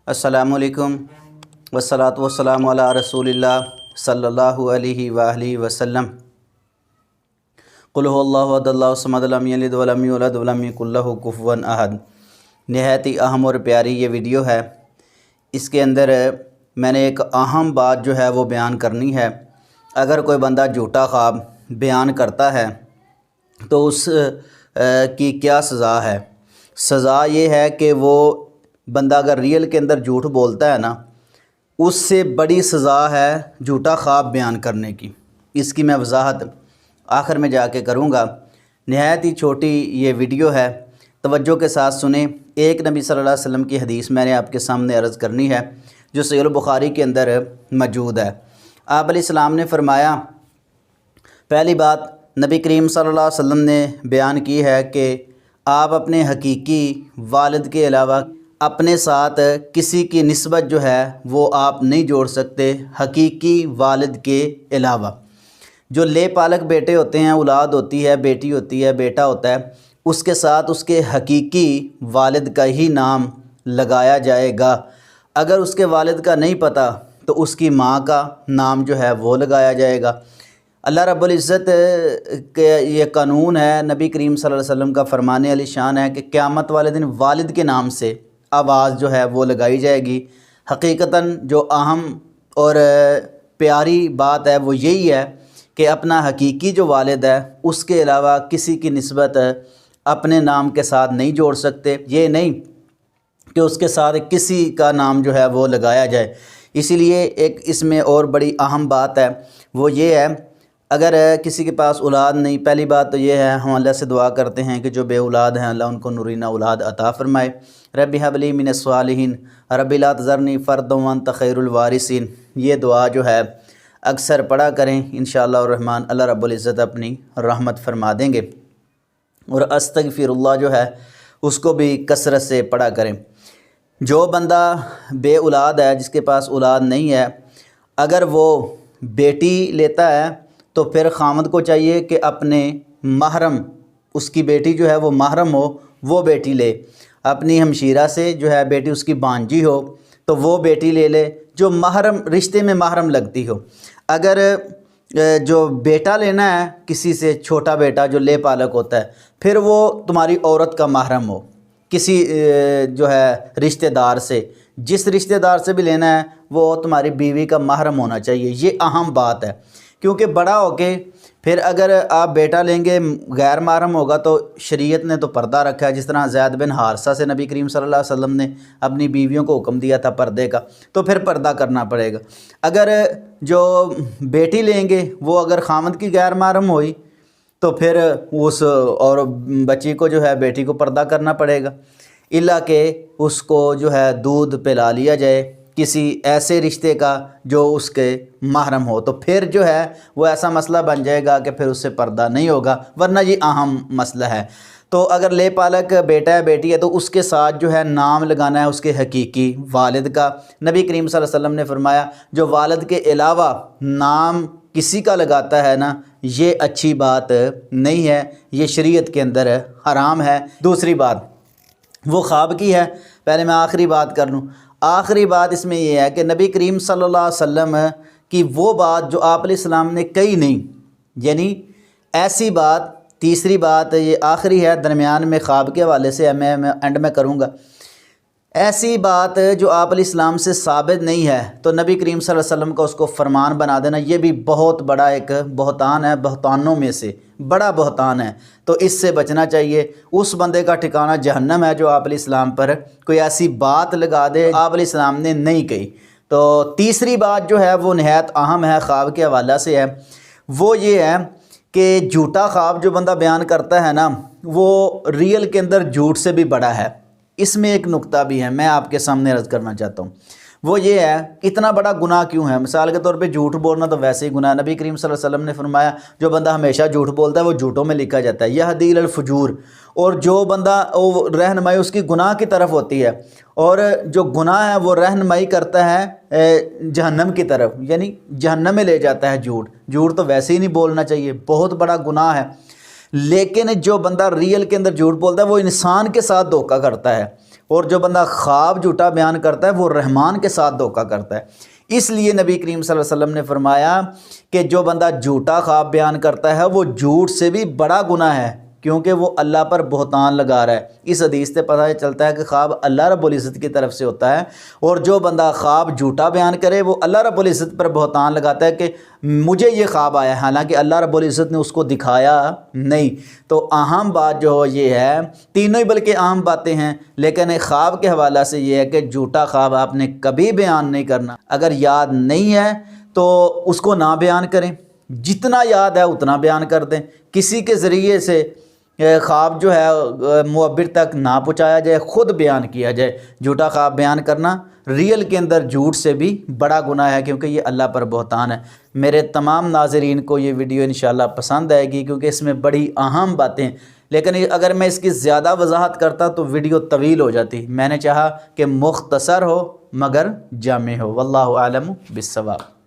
السلام علیکم والصلاۃ والسلام علی رسول اللہ صلی اللہ علیہ وآلہ وسلم۔ قل هو اللہ احد اللہ الصمد لم یلد ولم یولد ولم یکن لہ کفوا احد۔ نہایت ہی اہم اور پیاری یہ ویڈیو ہے۔ اس کے اندر میں نے ایک اہم بات جو ہے وہ بیان کرنی ہے۔ اگر کوئی بندہ جھوٹا خواب بیان کرتا ہے تو اس کی کیا سزا ہے؟ سزا یہ ہے کہ وہ بندہ اگر ریئل کے اندر جھوٹ بولتا ہے نا، اس سے بڑی سزا ہے جھوٹا خواب بیان کرنے کی۔ اس کی میں وضاحت آخر میں جا کے کروں گا۔ نہایت ہی چھوٹی یہ ویڈیو ہے، توجہ کے ساتھ سنیں۔ ایک نبی صلی اللہ علیہ وسلم کی حدیث میں نے آپ کے سامنے عرض کرنی ہے جو صحیح البخاری کے اندر موجود ہے۔ آپ علیہ السلام نے فرمایا، پہلی بات نبی کریم صلی اللہ علیہ وسلم نے بیان کی ہے کہ آپ اپنے حقیقی والد کے علاوہ اپنے ساتھ کسی کی نسبت جو ہے وہ آپ نہیں جوڑ سکتے حقیقی والد کے علاوہ۔ جو لے پالک بیٹے ہوتے ہیں، اولاد ہوتی ہے، بیٹی ہوتی ہے، بیٹا ہوتا ہے، اس کے ساتھ اس کے حقیقی والد کا ہی نام لگایا جائے گا۔ اگر اس کے والد کا نہیں پتہ تو اس کی ماں کا نام جو ہے وہ لگایا جائے گا۔ اللہ رب العزت کے یہ قانون ہے، نبی کریم صلی اللہ علیہ وسلم کا فرمان علی شان ہے کہ قیامت والے دن والد کے نام سے آواز جو ہے وہ لگائی جائے گی۔ حقیقتاً جو اہم اور پیاری بات ہے وہ یہی ہے کہ اپنا حقیقی جو والد ہے اس کے علاوہ کسی کی نسبت اپنے نام کے ساتھ نہیں جوڑ سکتے۔ یہ نہیں کہ اس کے ساتھ کسی کا نام جو ہے وہ لگایا جائے۔ اسی لیے ایک اس میں اور بڑی اہم بات ہے، وہ یہ ہے اگر کسی کے پاس اولاد نہیں، پہلی بات تو یہ ہے ہم اللہ سے دعا کرتے ہیں کہ جو بے اولاد ہیں اللہ ان کو نورینہ اولاد عطا فرمائے۔ رب ہب لی من الصالحین رب لا تذرنی فردا وانت خیر الوارثین، یہ دعا جو ہے اکثر پڑھا کریں، انشاءاللہ الرحمن اللہ رب العزت اپنی رحمت فرما دیں گے۔ اور استغفر اللہ جو ہے اس کو بھی کثرت سے پڑھا کریں۔ جو بندہ بے اولاد ہے، جس کے پاس اولاد نہیں ہے، اگر وہ بیٹی لیتا ہے تو پھر خامد کو چاہیے کہ اپنے محرم، اس کی بیٹی جو ہے وہ محرم ہو، وہ بیٹی لے۔ اپنی ہمشیرہ سے جو ہے بیٹی اس کی بانجی ہو تو وہ بیٹی لے لے جو محرم، رشتے میں محرم لگتی ہو۔ اگر جو بیٹا لینا ہے کسی سے، چھوٹا بیٹا جو لے پالک ہوتا ہے، پھر وہ تمہاری عورت کا محرم ہو، کسی جو ہے رشتہ دار سے، جس رشتہ دار سے بھی لینا ہے وہ تمہاری بیوی کا محرم ہونا چاہیے۔ یہ اہم بات ہے، کیونکہ بڑا ہو کے پھر اگر آپ بیٹا لیں گے غیر محرم ہوگا تو شریعت نے تو پردہ رکھا ہے۔ جس طرح زید بن حارثہ سے نبی کریم صلی اللہ علیہ وسلم نے اپنی بیویوں کو حکم دیا تھا پردے کا، تو پھر پردہ کرنا پڑے گا۔ اگر جو بیٹی لیں گے وہ اگر خامد کی غیر محرم ہوئی تو پھر اس اور بچی کو جو ہے بیٹی کو پردہ کرنا پڑے گا، الا کہ اس کو جو ہے دودھ پلا لیا جائے کسی ایسے رشتے کا جو اس کے محرم ہو، تو پھر جو ہے وہ ایسا مسئلہ بن جائے گا کہ پھر اس سے پردہ نہیں ہوگا، ورنہ یہ اہم مسئلہ ہے۔ تو اگر لے پالک بیٹا ہے، بیٹی ہے، تو اس کے ساتھ جو ہے نام لگانا ہے اس کے حقیقی والد کا۔ نبی کریم صلی اللہ علیہ وسلم نے فرمایا جو والد کے علاوہ نام کسی کا لگاتا ہے نا، یہ اچھی بات نہیں ہے، یہ شریعت کے اندر حرام ہے۔ دوسری بات وہ خواب کی ہے، پہلے میں آخری بات کر لوں۔ آخری بات اس میں یہ ہے کہ نبی کریم صلی اللہ علیہ وسلم کی وہ بات جو آپ علیہ السلام نے کہی نہیں، یعنی ایسی بات، تیسری بات یہ آخری ہے، درمیان میں خواب کے حوالے سے میں اینڈ میں کروں گا، ایسی بات جو آپ علیہ السلام سے ثابت نہیں ہے تو نبی کریم صلی اللہ علیہ وسلم کا اس کو فرمان بنا دینا، یہ بھی بہت بڑا ایک بہتان ہے، بہتانوں میں سے بڑا بہتان ہے۔ تو اس سے بچنا چاہیے۔ اس بندے کا ٹھکانہ جہنم ہے جو آپ علیہ السلام پر کوئی ایسی بات لگا دے آپ علیہ السلام نے نہیں کہی۔ تو تیسری بات جو ہے وہ نہایت اہم ہے، خواب کے حوالہ سے ہے، وہ یہ ہے کہ جھوٹا خواب جو بندہ بیان کرتا ہے نا، وہ ریئل کے اندر جھوٹ سے بھی بڑا ہے۔ اس میں ایک نقطہ بھی ہے میں آپ کے سامنے عرض کرنا چاہتا ہوں، وہ یہ ہے اتنا بڑا گناہ کیوں ہے؟ مثال کے طور پہ جھوٹ بولنا تو ویسے ہی گناہ ہے۔ نبی کریم صلی اللہ علیہ وسلم نے فرمایا جو بندہ ہمیشہ جھوٹ بولتا ہے وہ جھوٹوں میں لکھا جاتا ہے، یہدی الی الفجور، اور جو بندہ رہنمائی اس کی گناہ کی طرف ہوتی ہے، اور جو گناہ ہے وہ رہنمائی کرتا ہے جہنم کی طرف، یعنی جہنم میں لے جاتا ہے جھوٹ۔ جھوٹ تو ویسے ہی نہیں بولنا چاہیے، بہت بڑا گناہ ہے۔ لیکن جو بندہ ریئل کے اندر جھوٹ بولتا ہے وہ انسان کے ساتھ دھوکہ کرتا ہے، اور جو بندہ خواب جھوٹا بیان کرتا ہے وہ رحمان کے ساتھ دھوکہ کرتا ہے۔ اس لیے نبی کریم صلی اللہ علیہ وسلم نے فرمایا کہ جو بندہ جھوٹا خواب بیان کرتا ہے وہ جھوٹ سے بھی بڑا گناہ ہے، کیونکہ وہ اللہ پر بہتان لگا رہا ہے۔ اس حدیث سے پتہ چلتا ہے کہ خواب اللہ رب العزت کی طرف سے ہوتا ہے، اور جو بندہ خواب جھوٹا بیان کرے وہ اللہ رب العزت پر بہتان لگاتا ہے کہ مجھے یہ خواب آیا ہے، حالانکہ اللہ رب العزت نے اس کو دکھایا نہیں۔ تو اہم بات جو یہ ہے، تینوں ہی بلکہ اہم باتیں ہیں، لیکن خواب کے حوالہ سے یہ ہے کہ جھوٹا خواب آپ نے کبھی بیان نہیں کرنا۔ اگر یاد نہیں ہے تو اس کو نہ بیان کریں، جتنا یاد ہے اتنا بیان کر دیں۔ کسی کے ذریعے سے خواب جو ہے معبر تک نہ پہنچایا جائے، خود بیان کیا جائے۔ جھوٹا خواب بیان کرنا ریئل کے اندر جھوٹ سے بھی بڑا گناہ ہے، کیونکہ یہ اللہ پر بہتان ہے۔ میرے تمام ناظرین کو یہ ویڈیو انشاءاللہ پسند آئے گی، کیونکہ اس میں بڑی اہم باتیں، لیکن اگر میں اس کی زیادہ وضاحت کرتا تو ویڈیو طویل ہو جاتی۔ میں نے چاہا کہ مختصر ہو مگر جامع ہو۔ واللہ اعلم بالصواب۔